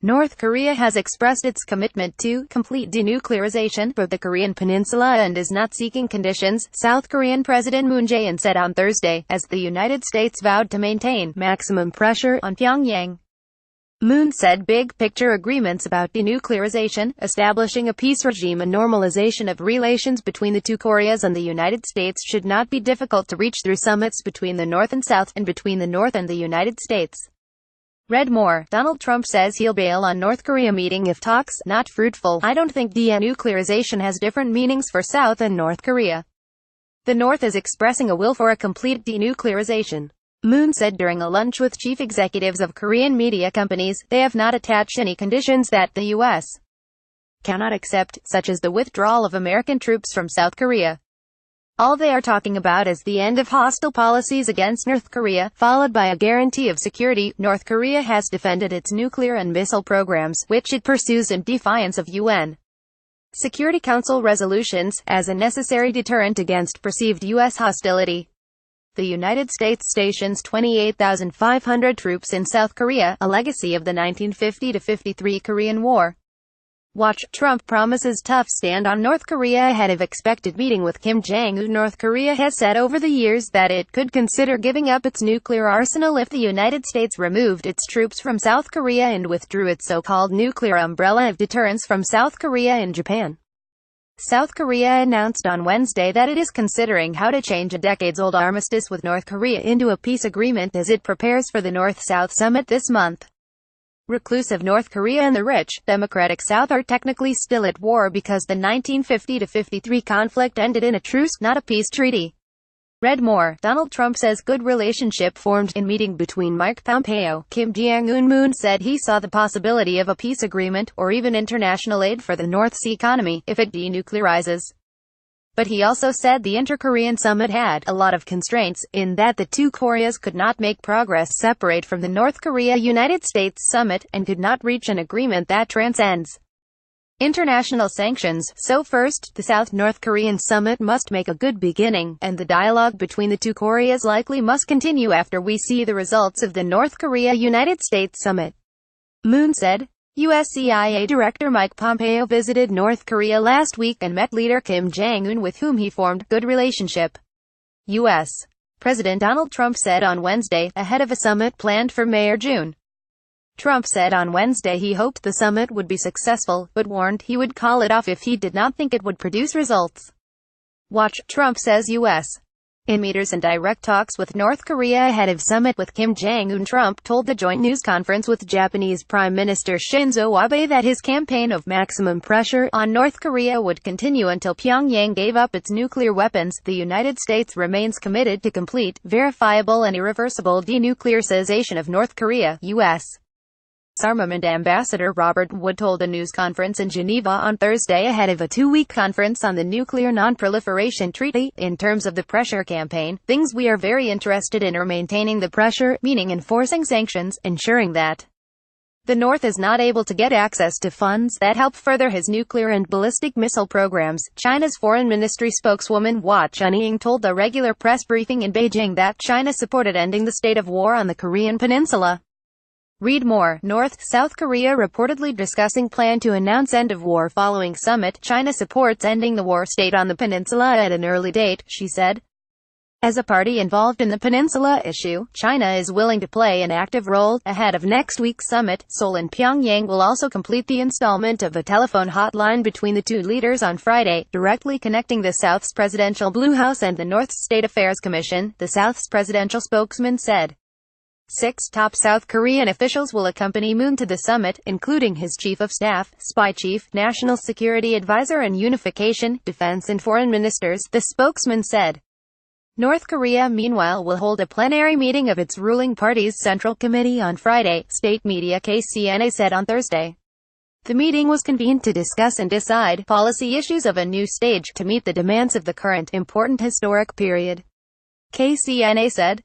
North Korea has expressed its commitment to complete denuclearization of the Korean peninsula and is not seeking conditions, South Korean President Moon Jae-in said on Thursday, as the United States vowed to maintain maximum pressure on Pyongyang. Moon said big-picture agreements about denuclearization, establishing a peace regime and normalization of relations between the two Koreas and the United States should not be difficult to reach through summits between the North and South, and between the North and the United States. Read more. Donald Trump says he'll bail on North Korea meeting if talks not fruitful. I don't think denuclearization has different meanings for South and North Korea. The North is expressing a will for a complete denuclearization. Moon said during a lunch with chief executives of Korean media companies, they have not attached any conditions that the U.S. cannot accept, such as the withdrawal of American troops from South Korea. All they are talking about is the end of hostile policies against North Korea, followed by a guarantee of security. North Korea has defended its nuclear and missile programs, which it pursues in defiance of UN Security Council resolutions, as a necessary deterrent against perceived U.S. hostility. The United States stations 28,500 troops in South Korea, a legacy of the 1950-53 Korean War. Watch. Trump promises tough stand on North Korea ahead of expected meeting with Kim Jong-un. North Korea has said over the years that it could consider giving up its nuclear arsenal if the United States removed its troops from South Korea and withdrew its so-called nuclear umbrella of deterrence from South Korea and Japan. South Korea announced on Wednesday that it is considering how to change a decades-old armistice with North Korea into a peace agreement as it prepares for the North-South summit this month. Reclusive North Korea and the rich, democratic South are technically still at war because the 1950-53 conflict ended in a truce, not a peace treaty. Read more. Donald Trump says good relationship formed in meeting between Mike Pompeo, Kim Jong-un. Moon said he saw the possibility of a peace agreement, or even international aid for the North's economy, if it denuclearizes. But he also said the inter-Korean summit had a lot of constraints, in that the two Koreas could not make progress separate from the North Korea-United States summit, and could not reach an agreement that transcends international sanctions. So first, the South-North Korean summit must make a good beginning, and the dialogue between the two Koreas likely must continue after we see the results of the North Korea-United States summit. Moon said. U.S. CIA Director Mike Pompeo visited North Korea last week and met leader Kim Jong-un, with whom he formed good relationship. U.S. President Donald Trump said on Wednesday, ahead of a summit planned for May or June. Trump said on Wednesday he hoped the summit would be successful, but warned he would call it off if he did not think it would produce results. Watch. Trump says U.S. in meters and direct talks with North Korea ahead of summit with Kim Jong-un. Trump told the joint news conference with Japanese Prime Minister Shinzo Abe that his campaign of maximum pressure on North Korea would continue until Pyongyang gave up its nuclear weapons. The United States remains committed to complete, verifiable and irreversible denuclearization of North Korea, U.S. Armament Ambassador Robert Wood told a news conference in Geneva on Thursday ahead of a two-week conference on the Nuclear Non-Proliferation Treaty. In terms of the pressure campaign, things we are very interested in are maintaining the pressure, meaning enforcing sanctions, ensuring that the North is not able to get access to funds that help further his nuclear and ballistic missile programs. China's Foreign Ministry spokeswoman Hua Chunying told a regular press briefing in Beijing that China supported ending the state of war on the Korean peninsula. Read more. North-South Korea reportedly discussing plan to announce end of war following summit. China supports ending the war state on the peninsula at an early date, she said. As a party involved in the peninsula issue, China is willing to play an active role. Ahead of next week's summit, Seoul and Pyongyang will also complete the installment of a telephone hotline between the two leaders on Friday, directly connecting the South's Presidential Blue House and the North's State Affairs Commission, the South's presidential spokesman said. 6 top South Korean officials will accompany Moon to the summit, including his chief of staff, spy chief, national security advisor and unification, defense and foreign ministers, the spokesman said. North Korea, meanwhile, will hold a plenary meeting of its ruling party's Central Committee on Friday, state media KCNA said on Thursday. The meeting was convened to discuss and decide policy issues of a new stage to meet the demands of the current, important historic period. KCNA said.